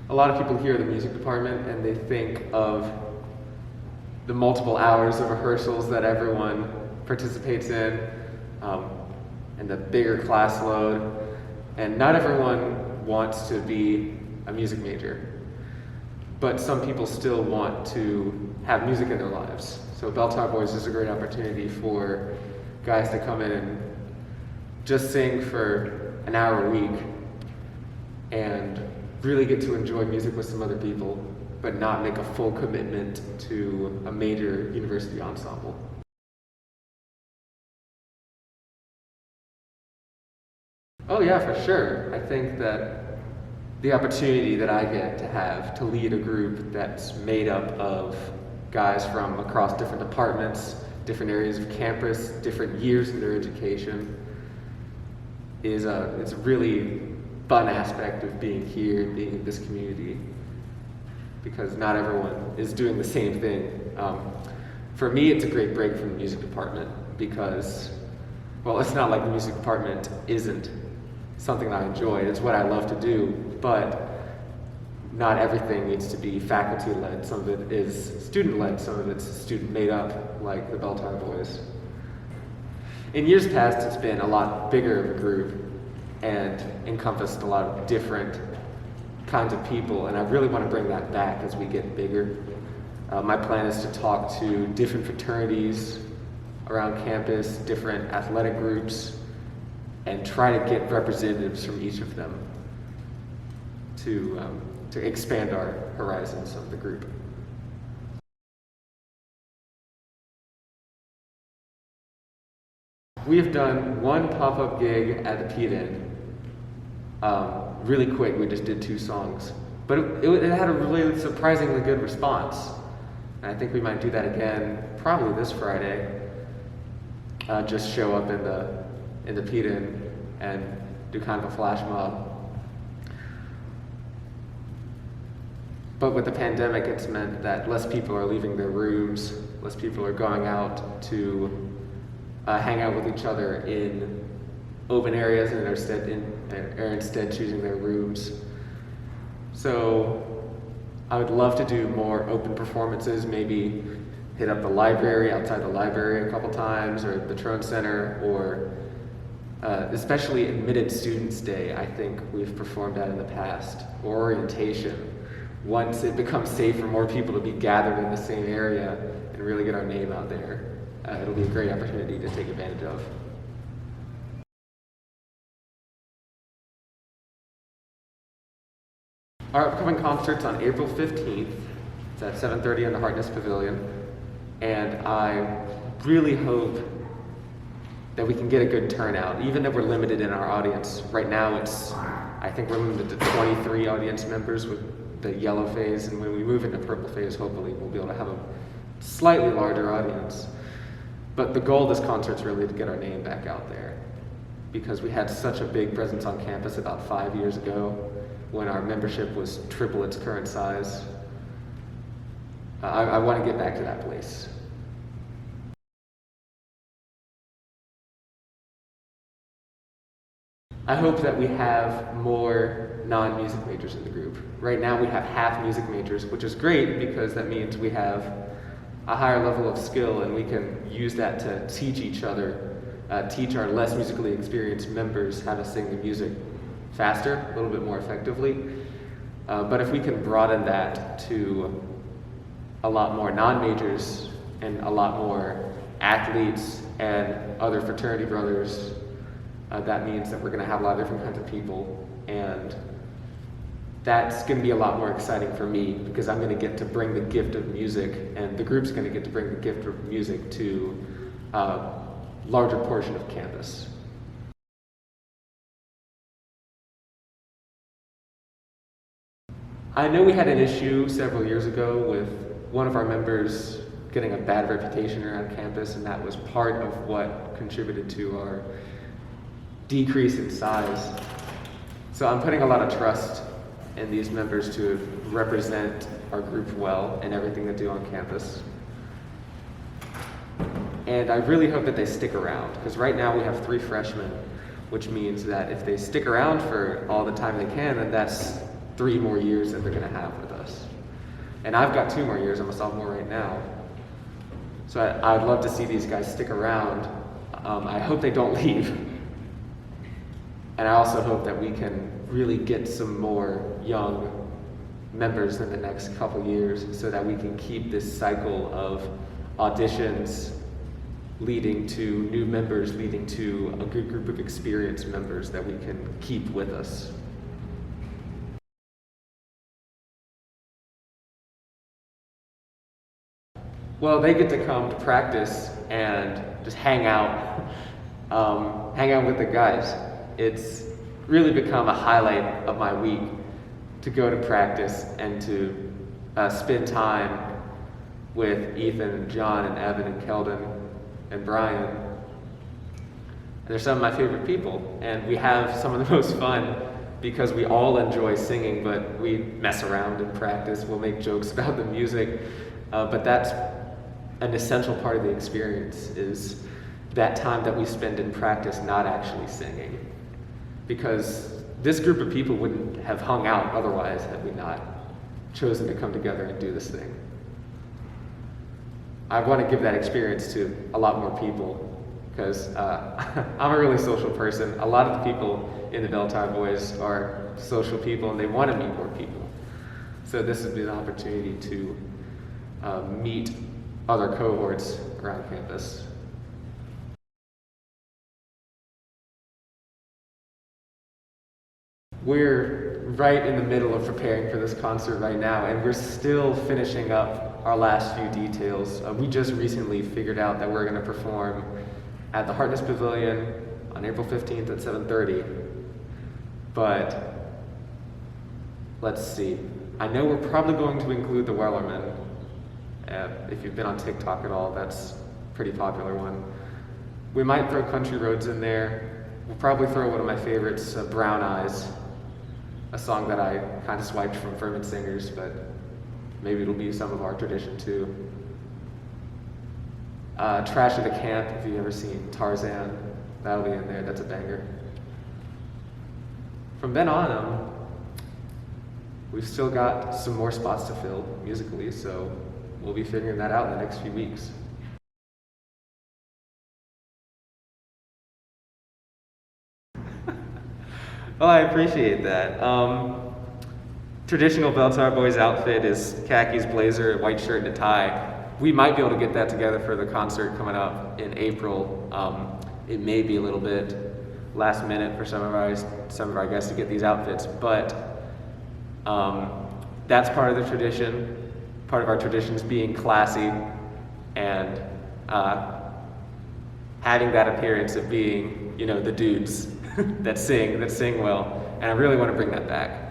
A lot of people hear the music department and they think of the multiple hours of rehearsals that everyone participates in, and the bigger class load. And not everyone wants to be a music major, but some people still want to have music in their lives. So Belltower Boys is a great opportunity for guys to come in and just sing for an hour a week and really get to enjoy music with some other people, but not make a full commitment to a major university ensemble. Oh yeah, for sure. I think that the opportunity that I get to have to lead a group that's made up of guys from across different departments, different areas of campus, different years in their education it's a really fun aspect of being here and being in this community, because not everyone is doing the same thing. For me, it's a great break from the music department because, well, it's not like the music department isn't something that I enjoy. It's what I love to do, but not everything needs to be faculty-led. Some of it is student-led, some of it's student-made up, like the Belltower Boys. In years past, it's been a lot bigger of a group and encompassed a lot of different kinds of people, and I really want to bring that back as we get bigger. My plan is to talk to different fraternities around campus, different athletic groups, and try to get representatives from each of them to expand our horizons of the group. We have done one pop-up gig at the Paladin. Really quick, we just did 2 songs. But it had a really surprisingly good response. And I think we might do that again, probably this Friday. Just show up in the Paladin and do kind of a flash mob. But with the pandemic, it's meant that less people are leaving their rooms, less people are going out to hang out with each other in open areas, and are instead choosing their rooms. So I would love to do more open performances, maybe hit up the library, outside the library a couple times, or the Trone Center, or especially Admitted Students Day. I think we've performed at in the past, or orientation. Once it becomes safe for more people to be gathered in the same area and really get our name out there, it'll be a great opportunity to take advantage of. Our upcoming concert's on April 15th. It's at 7:30 in the Hartness Pavilion. And I really hope that we can get a good turnout, even though we're limited in our audience. Right now I think we're limited to 23 audience members with the yellow phase, and when we move into purple phase, hopefully we'll be able to have a slightly larger audience. But the goal of this concert is really to get our name back out there, because we had such a big presence on campus about 5 years ago when our membership was triple its current size. I want to get back to that place. I hope that we have more non-music majors in the group. Right now we have half music majors, which is great because that means we have a higher level of skill and we can use that to teach each other, teach our less musically experienced members how to sing the music faster, a little bit more effectively. But if we can broaden that to a lot more non-majors and a lot more athletes and other fraternity brothers, that means that we're going to have a lot of different kinds of people, and that's going to be a lot more exciting for me because I'm going to get to bring the gift of music, and the group's going to get to bring the gift of music to a larger portion of campus. I know we had an issue several years ago with one of our members getting a bad reputation around campus, and that was part of what contributed to our decrease in size. So I'm putting a lot of trust in these members to represent our group well in everything they do on campus. And I really hope that they stick around, because right now we have 3 freshmen, which means that if they stick around for all the time they can, then that's 3 more years that they're going to have with us. And I've got 2 more years. I'm a sophomore right now. So I'd love to see these guys stick around. I hope they don't leave. And I also hope that we can really get some more young members in the next couple years so that we can keep this cycle of auditions leading to new members, leading to a good group of experienced members that we can keep with us. Well, they get to come to practice and just hang out with the guys. It's really become a highlight of my week to go to practice and to spend time with Ethan and John and Evan and Keldon and Brian. And they're some of my favorite people, and we have some of the most fun because we all enjoy singing, but we mess around in practice. We'll make jokes about the music, but that's an essential part of the experience, is that time that we spend in practice not actually singing. Because this group of people wouldn't have hung out otherwise had we not chosen to come together and do this thing. I want to give that experience to a lot more people because I'm a really social person. A lot of the people in the Belltower Boys are social people and they want to meet more people. So this would be an opportunity to meet other cohorts around campus. We're right in the middle of preparing for this concert right now, and we're still finishing up our last few details. We just recently figured out that we're going to perform at the Hartness Pavilion on April 15th at 7:30. But let's see. I know we're probably going to include the Wellerman. If you've been on TikTok at all, that's a pretty popular one. We might throw Country Roads in there. We'll probably throw one of my favorites, Brown Eyes, a song that I kind of swiped from Ferment Singers, but maybe it'll be some of our tradition too. Trash of the Camp, if you've ever seen Tarzan, that'll be in there, that's a banger. From then on, we've still got some more spots to fill musically, so we'll be figuring that out in the next few weeks. Well, I appreciate that. Traditional Belltower Boys outfit is khakis, blazer, a white shirt, and a tie. We might be able to get that together for the concert coming up in April. It may be a little bit last minute for some of our guests to get these outfits, but that's part of the tradition. Part of our tradition is being classy and having that appearance of being, the dudes that sing well, and I really want to bring that back.